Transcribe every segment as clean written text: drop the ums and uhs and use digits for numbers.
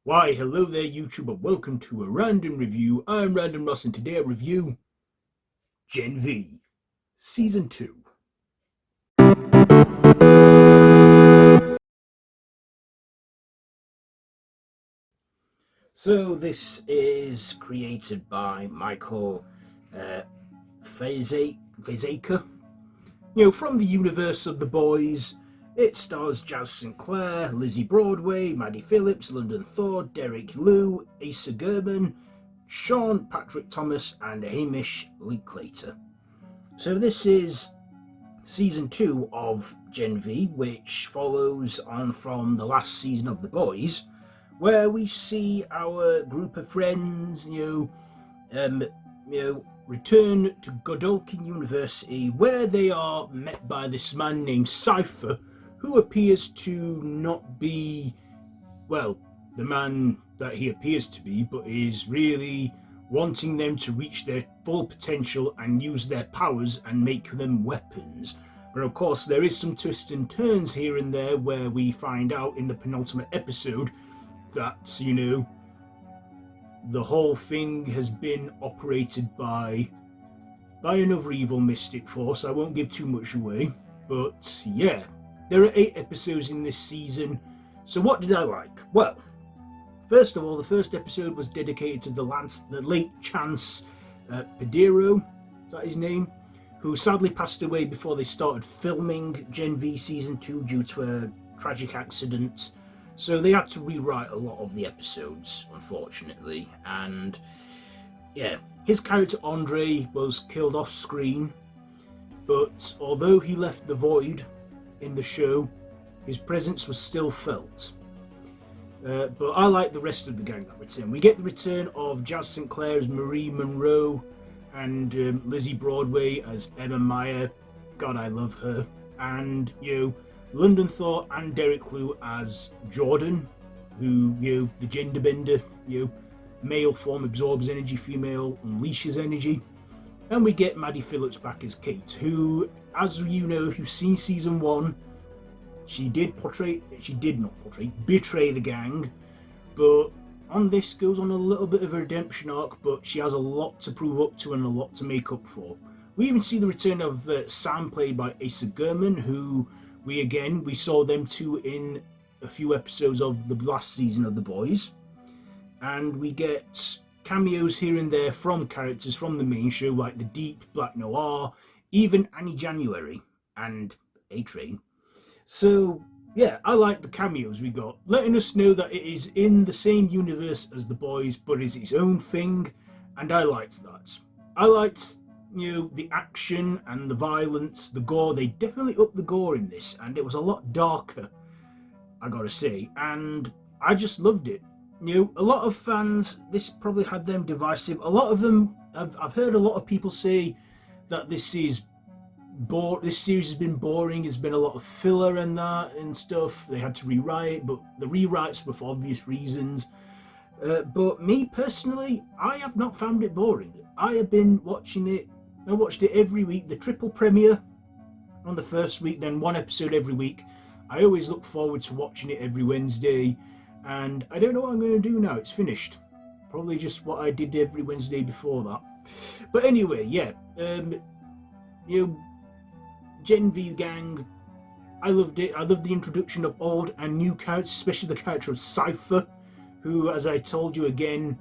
Why, hello there, YouTube, and welcome to a random review. I'm Random Ross, and today I review Gen V Season 2. So, this is created by Michael uh, Fazeker. From the universe of The Boys. It stars Jaz Sinclair, Lizzie Broadway, Maddie Phillips, London Thor, Derek Liu, Asa Germann, Sean Patrick Thomas, and Hamish Linklater. So this is season 2 of Gen V, which follows on from the last season of The Boys, where we see our group of friends, return to Godolkin University, where they are met by this man named Cypher, who appears to not be, well, the man that he appears to be, but is really wanting them to reach their full potential and use their powers and make them weapons. But of course, there is some twists and turns here and there where we find out in the penultimate episode that, the whole thing has been operated by another evil mystic force. I won't give too much away, but yeah, there are 8 episodes in this season. So what did I like? Well, first of all, the first episode was dedicated to the late Chance Pedero, is that his name? Who sadly passed away before they started filming Gen V Season 2 due to a tragic accident. So they had to rewrite a lot of the episodes, unfortunately. And yeah, his character Andre was killed off screen, but although he left the void in the show, his presence was still felt. But I like the rest of the gang that return. We get the return of Jaz Sinclair as Marie Monroe and Lizzie Broadway as Emma Meyer. God, I love her. And London Thor and Derek Liu as Jordan, who the gender bender. Male form absorbs energy, female unleashes energy. And we get Maddie Phillips back as Kate, who, as you know, if you've seen season 1, she did not betray the gang, but on this goes on a little bit of a redemption arc, but she has a lot to prove up to and a lot to make up for. We even see the return of Sam, played by Asa Germann, who we saw them two in a few episodes of the last season of The Boys. And we get cameos here and there from characters from the main show, like The Deep, Black Noir, even Annie January and A-Train. So yeah, I like the cameos we got, letting us know that it is in the same universe as The Boys, but is its own thing, and I liked that. I liked, the action and the violence, the gore. They definitely upped the gore in this, and it was a lot darker, I gotta say, and I just loved it. A lot of fans, this probably had them divisive. A lot of them, I've heard a lot of people say that this series has been boring. There's been a lot of filler and that and stuff. They had to rewrite, but the rewrites were for obvious reasons. But me personally, I have not found it boring. I have been watching it. I watched it every week. The triple premiere on the first week, then one episode every week. I always look forward to watching it every Wednesday. And I don't know what I'm going to do now. It's finished. Probably just what I did every Wednesday before that. But anyway, yeah. Gen V gang, I loved it. I loved the introduction of old and new characters, especially the character of Cypher, who, as I told you again,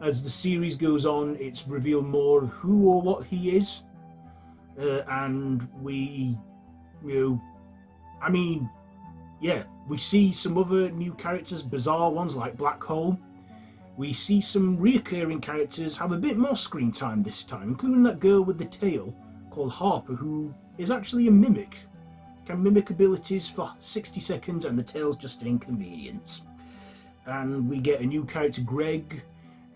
as the series goes on, it's revealed more of who or what he is. And we, we see some other new characters, bizarre ones like Black Hole. We see some recurring characters have a bit more screen time this time, including that girl with the tail called Harper, who is actually a mimic. Can mimic abilities for 60 seconds, and the tail's just an inconvenience. And we get a new character, Greg,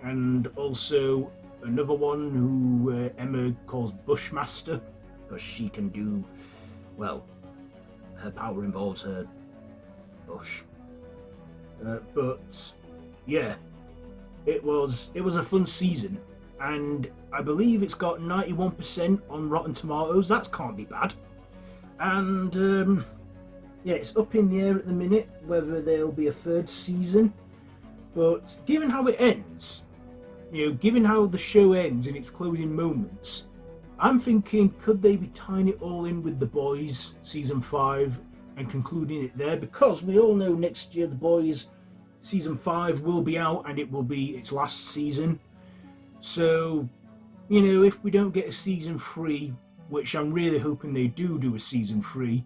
and also another one who Emma calls Bushmaster, because she can do, her power involves her bush. But yeah, it was a fun season, and I believe it's got 91% on Rotten Tomatoes. That can't be bad. And it's up in the air at the minute whether there'll be a third season. But given how it ends, given how the show ends in its closing moments, I'm thinking, could they be tying it all in with The Boys season 5 and concluding it there? Because we all know next year The Boys season 5 will be out and it will be its last season. So, if we don't get a season 3, which I'm really hoping they do a season 3,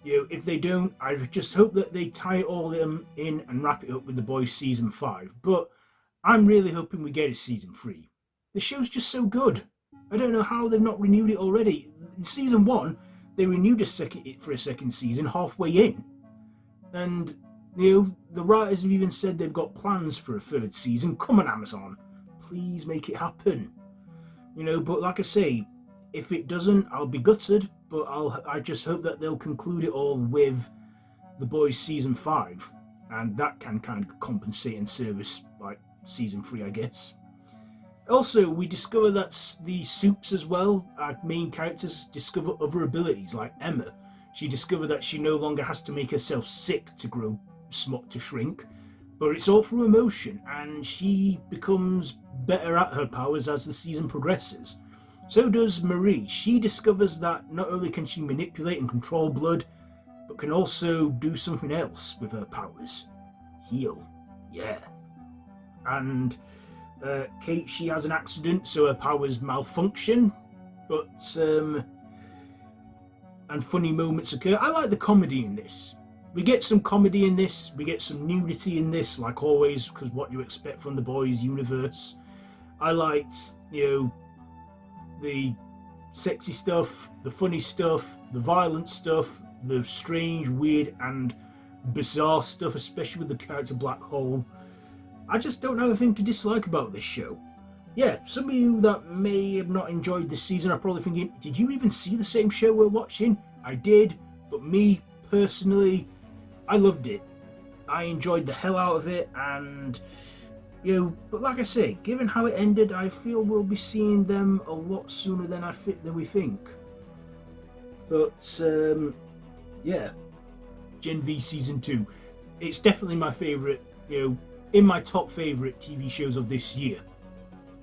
if they don't, I just hope that they tie it all in and wrap it up with The Boys season 5. But I'm really hoping we get a season 3. The show's just so good. I don't know how they've not renewed it already. In season 1, they renewed it for a second season halfway in. And, the writers have even said they've got plans for a third season. Come on, Amazon. Please make it happen. But like I say, if it doesn't, I'll be gutted. But I just hope that they'll conclude it all with The Boys season 5. And that can kind of compensate and service, like, season 3, I guess. Also, we discover that the Supes as well, our main characters, discover other abilities, like Emma. She discovered that she no longer has to make herself sick to grow smart to shrink, but it's all through emotion, and she becomes better at her powers as the season progresses. So does Marie. She discovers that not only can she manipulate and control blood, but can also do something else with her powers. Heal. Yeah. And Kate, she has an accident, so her powers malfunction, but and funny moments occur. I like the comedy in this. We get some comedy in this, we get some nudity in this, like always, because what you expect from The Boys universe. I liked, the sexy stuff, the funny stuff, the violent stuff, the strange, weird, and bizarre stuff, especially with the character Black Hole. I just don't have anything to dislike about this show. Yeah, some of you that may have not enjoyed this season are probably thinking, did you even see the same show we're watching? I did, but me, personally, I loved it. I enjoyed the hell out of it, and, but like I say, given how it ended, I feel we'll be seeing them a lot sooner than we think. But, yeah, Gen V Season 2. It's definitely my favourite, in my top favourite TV shows of this year.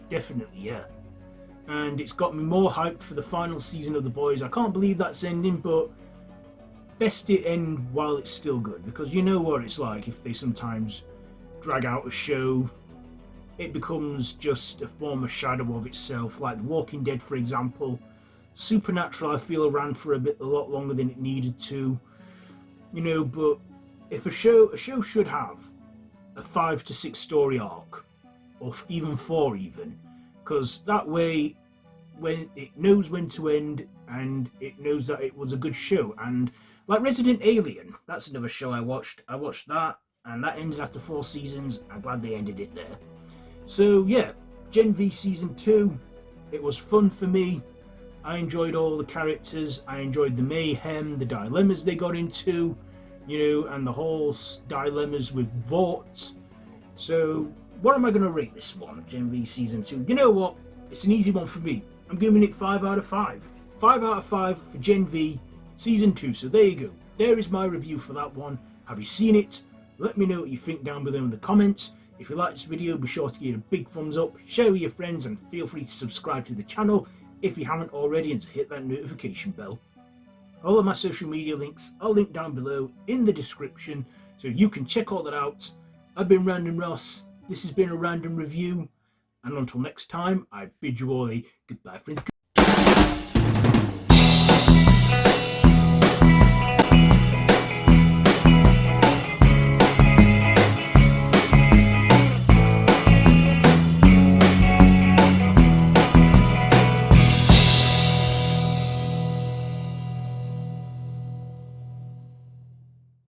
Definitely, yeah. And it's got me more hyped for the final season of The Boys. I can't believe that's ending, but best it end while it's still good, because you know what it's like if they sometimes drag out a show. It becomes just a former shadow of itself, like The Walking Dead, for example. Supernatural, I feel, ran for a lot longer than it needed to. But if a show should have a 5 to 6 story arc, or even 4 even, because that way, when it knows when to end, and it knows that it was a good show. And like Resident Alien, that's another show I watched that, and that ended after 4 seasons. I'm glad they ended it there. So yeah, Gen V Season 2, it was fun for me. I enjoyed all the characters, I enjoyed the mayhem, the dilemmas they got into, and the whole dilemmas with Vought. So what am I going to rate this one, Gen V Season 2? You know what? It's an easy one for me. I'm giving it 5 out of 5. 5 out of 5 for Gen V Season 2. So there you go. There is my review for that one. Have you seen it? Let me know what you think down below in the comments. If you like this video, be sure to give it a big thumbs up, share with your friends, and feel free to subscribe to the channel if you haven't already, and to hit that notification bell. All of my social media links are linked down below in the description, so you can check all that out. I've been Random Ross. This has been a random review, and until next time, I bid you all a goodbye, friends.